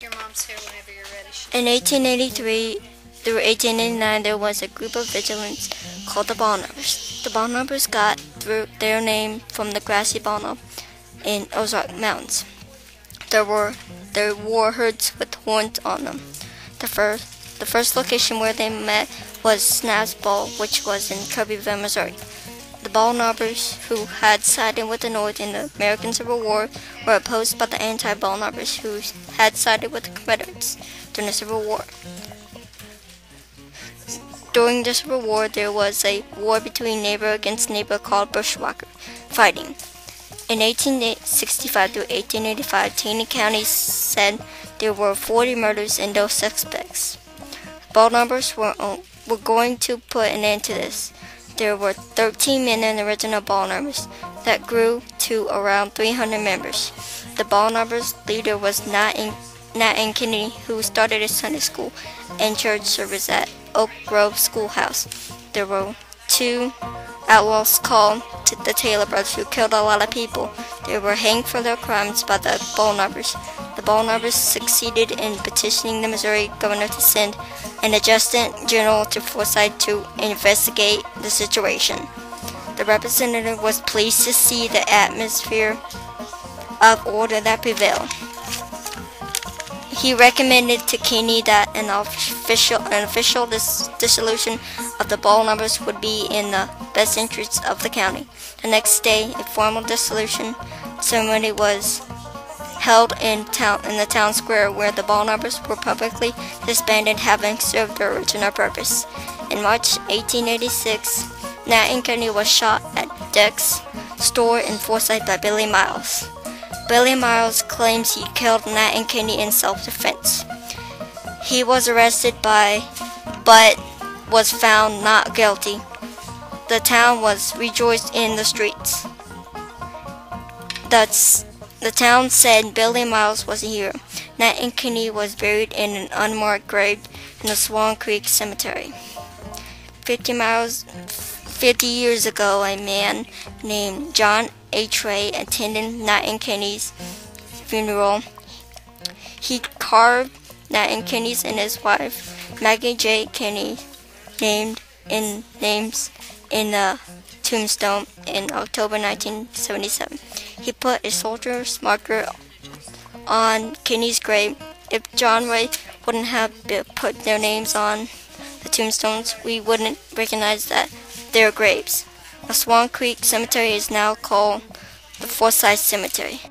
Your mom's here whenever you're ready. In 1883 through 1889, there was a group of vigilantes called the Baldknobbers. The Baldknobbers got their name from the grassy Baldknob in Ozark Mountains. There wore hoods with horns on them. The first location where they met was Snap's Ball, which was in Kirbyville, Missouri. The Baldknobbers, who had sided with the North in the American Civil War, were opposed by the anti-Baldknobbers, who had sided with the Confederates during the Civil War. During the Civil War, there was a war between neighbor against neighbor called bushwhacker fighting. In 1865 to 1885, Taney County said there were 40 murders and no suspects. Baldknobbers were going to put an end to this. There were 13 men in the original Baldknobbers that grew to around 300 members. The Baldknobbers leader was Nat and Kennedy, who started a Sunday school and church service at Oak Grove Schoolhouse. There were two outlaws called the Taylor brothers who killed a lot of people. They were hanged for their crimes by the Baldknobbers. The Baldknobbers succeeded in petitioning the Missouri governor to send an adjutant general to Forsyth to investigate the situation. The representative was pleased to see the atmosphere of order that prevailed. He recommended to Kennedy that an official dissolution of the Baldknobbers would be in the best interests of the county. The next day, a formal dissolution ceremony was held in the town square, where the Baldknobbers were publicly disbanded, having served their original purpose. In March 1886, Nat and Kennedy was shot at Dick's store in Forsyth by Billy Miles. Billy Miles claims he killed Nat and Kennedy in self-defense. He was arrested but was found not guilty. The town was rejoiced in the streets. The town said Billy Miles was a hero. Nat and Kennedy was buried in an unmarked grave in the Swan Creek Cemetery. 50 years ago, a man named John A. Trey attended Nat and Kennedy's funeral. He carved Nat and Kennedy's and his wife, Maggie J. Kennedy, names in the tombstone in October 1977. He put a soldier's marker on Kennedy's grave. If John Ray wouldn't have put their names on the tombstones, we wouldn't recognize that they're graves. The Swan Creek Cemetery is now called the Forsyth Cemetery.